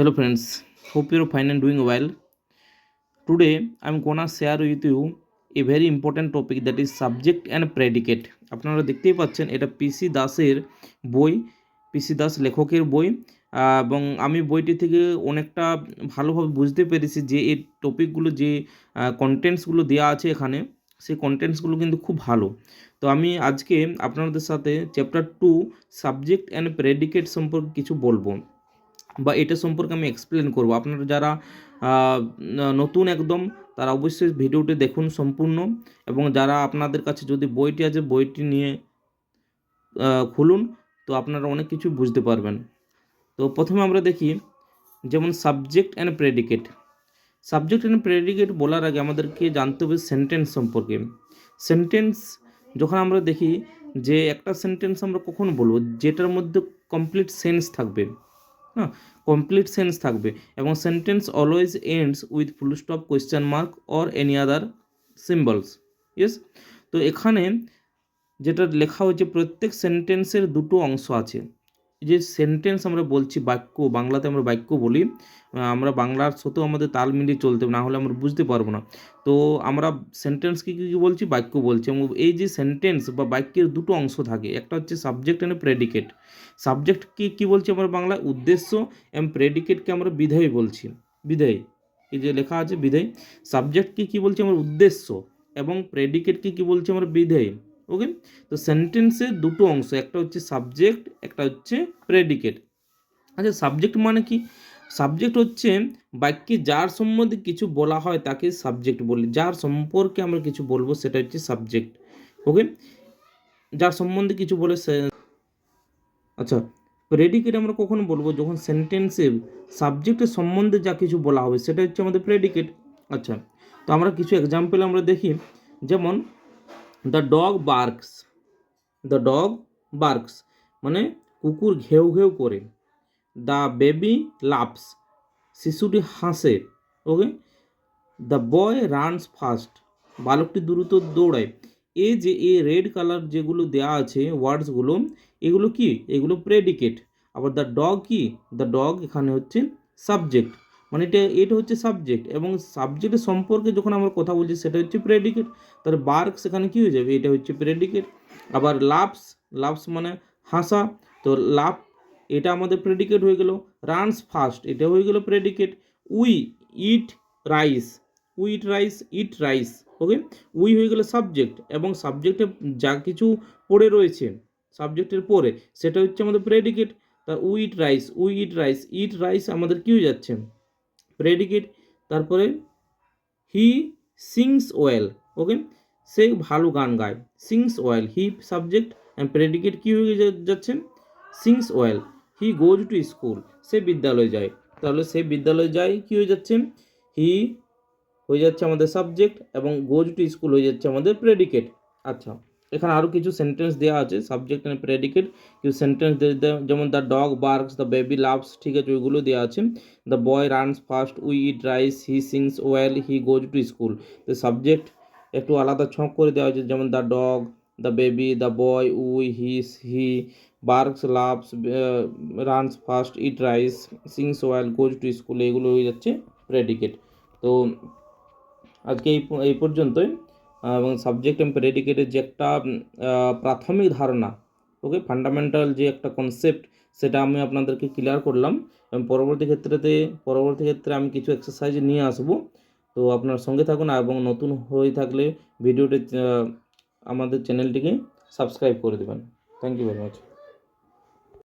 Hello friends, hope you're fine and doing well. Today I'm gonna share with you a very important topic that is subject and predicate. আপনারা দেখতেই পাচ্ছেন এটা পিসি দাসের বই, পিসি দাস লেখকের বই এবং আমি বইটি থেকে অনেকটা ভালোভাবে বুঝতে পেরেছি যে এই টপিকগুলো যে কন্টেন্টসগুলো দেওয়া আছে এখানে সেই কন্টেন্টসগুলো কিন্তু খুব ভালো। তো আমি আজকে আপনাদের সাথে চ্যাপ্টার 2 সাবজেক্ট অ্যান্ড প্রেডিকেট সম্পর্কে কিছু বলবো বা এটা সম্পর্কে আমি এক্সপ্লেন করব। আপনারা যারা নতুন একদম তারা অবশ্যই ভিডিওটি দেখুন সম্পূর্ণ, এবং যারা আপনাদের কাছে যদি বইটি আছে বইটি নিয়ে খুলুন, তো আপনারা অনেক কিছু বুঝতে পারবেন। তো প্রথমে আমরা দেখি যেমন subject and predicate. Subject and predicate বলার আগে আমাদেরকে জানতে হবে সেন্টেন্স সম্পর্কে। সেন্টেন্স যখন আমরা দেখি যে একটা সেন্টেন্স আমরা কখন বলবো, যেটার মধ্যে কমপ্লিট সেন্স থাকবে, হ্যাঁ, কমপ্লিট সেন্স থাকবে, এবং sentence always ends with full stop, question mark or any other symbols. Yes, তো এখানে যেটা লেখা হয়েছে প্রত্যেক সেন্টেন্সের দুটো অংশ আছে। যে সেন্টেন্স আমরা বলছি বাক্য, বাংলাতে আমরা বাক্য বলি, আমরা বাংলার সাথেও আমাদের তাল মিলিয়ে চলতে হবে, না হলে আমরা বুঝতে পারবো না। তো আমরা সেন্টেন্স কী কী বলছি, বাক্য বলছি, এবং এই যে সেন্টেন্স বা বাক্যের দুটো অংশ থাকে, একটা হচ্ছে সাবজেক্ট অ্যান্ড প্রেডিকেট। সাবজেক্ট কি বলছি আমরা বাংলায়, উদ্দেশ্য, এবং প্রেডিকেটকে আমরা বিধেয় বলছি, বিধেয়। এই যে লেখা আছে বিধেয়। সাবজেক্ট কি বলছি আমরা উদ্দেশ্য, এবং প্রেডিকেটকে কি বলছি আমরা বিধেয়। ওকে, তো সেন্টেন্সের দুটো অংশ, একটা হচ্ছে সাবজেক্ট, একটা হচ্ছে প্রেডিকেট। আচ্ছা, সাবজেক্ট মানে কি? সাবজেক্ট হচ্ছে বাক্যে যার সম্বন্ধে কিছু বলা হয় তাকে সাবজেক্ট বলি। যার সম্পর্কে আমরা কিছু বলবো সেটা হচ্ছে সাবজেক্ট। ওকে, যার সম্বন্ধে কিছু বলে সে। আচ্ছা, প্রেডিকেট আমরা কখন বলবো, যখন সেন্টেন্সে সাবজেক্টের সম্বন্ধে যা কিছু বলা হবে সেটা হচ্ছে আমাদের প্রেডিকেট। আচ্ছা, তো আমরা কিছু এক্সাম্পল আমরা দেখি, যেমন the dog barks. The dog barks মানে কুকুর ঘেউ ঘেউ করে। দ্য বেবি লাভস, শিশুটি হাসে। ওকে, দ্য বয় রানস ফাস্ট, বালকটি দ্রুত দৌড়ায়। এই যে এই রেড কালার যেগুলো দেওয়া আছে ওয়ার্ডসগুলো, এগুলো কি? এগুলো প্রেডিকেট। আবার দ্য ডগ কি? দ্য ডগ এখানে হচ্ছে সাবজেক্ট, মানে এটা হচ্ছে সাবজেক্ট, এবং সাবজেক্টের সম্পর্কে যখন আমরা কথা বলছি সেটা হচ্ছে প্রেডিকেট। তাহলে বার্ক সেখানে কী হয়ে যাবে, এটা হচ্ছে প্রেডিকেট। আবার লাভস, লাভস মানে হাসা, তো লাভ এটা আমাদের প্রেডিকেট হয়ে গেল। রানস ফাস্ট এটা হয়ে গেল predicate. We eat rice, we eat rice, eat rice. Okay, we হয়ে গেল সাবজেক্ট, এবং সাবজেক্টে যা কিছু পড়ে রয়েছে সাবজেক্টের পরে সেটা হচ্ছে আমাদের প্রেডিকেট। তা we eat rice, we eat rice, eat rice আমাদের কী হয়ে যাচ্ছে, প্রেডিকেট। তারপরে হি সিংস ওয়েল। ওকে, সে ভালো গান গায়। Sings well, he subject, and predicate কী হয়ে যাচ্ছে, sings well. He goes to school, সে বিদ্যালয়ে যায়। তাহলে সে বিদ্যালয়ে যায় কী হয়ে যাচ্ছে, হি হয়ে যাচ্ছে আমাদের সাবজেক্ট, এবং গোজ টু স্কুল হয়ে যাচ্ছে আমাদের প্রেডিকেট। আচ্ছা, এখানে আরও কিছু সেন্টেন্স দেওয়া আছে সাবজেক্ট অ্যান্ড প্রেডিকেট, কিছু সেন্টেন্স যেমন the dog barks, the baby loves, ঠিক আছে, ওইগুলো দেওয়া আছে। The boy runs fast, we eat rice, he sings well, he goes to school. তো সাবজেক্ট একটু আলাদা ছক করে দেওয়া হয়েছে, যেমন the dog, the baby, the boy, we, he barks, loves, runs fast, eat rice, sings well, goes to school, এগুলো হয়ে যাচ্ছে প্রেডিকেট। তো আজকে এই পর্যন্তই। এবং সাবজেক্ট এবং প্রেডিকেটের যে একটা প্রাথমিক ধারণা, ওকে, ফান্ডামেন্টাল যে একটা কনসেপ্ট, সেটা আমি আপনাদেরকে ক্লিয়ার করলাম, এবং পরবর্তী ক্ষেত্রে আমি কিছু এক্সারসাইজ নিয়ে আসবো। তো আপনার সঙ্গে থাকুন, এবং নতুন হয়ে থাকলে ভিডিওটি আমাদের চ্যানেলটিকে সাবস্ক্রাইব করে দেবেন। Thank you very much.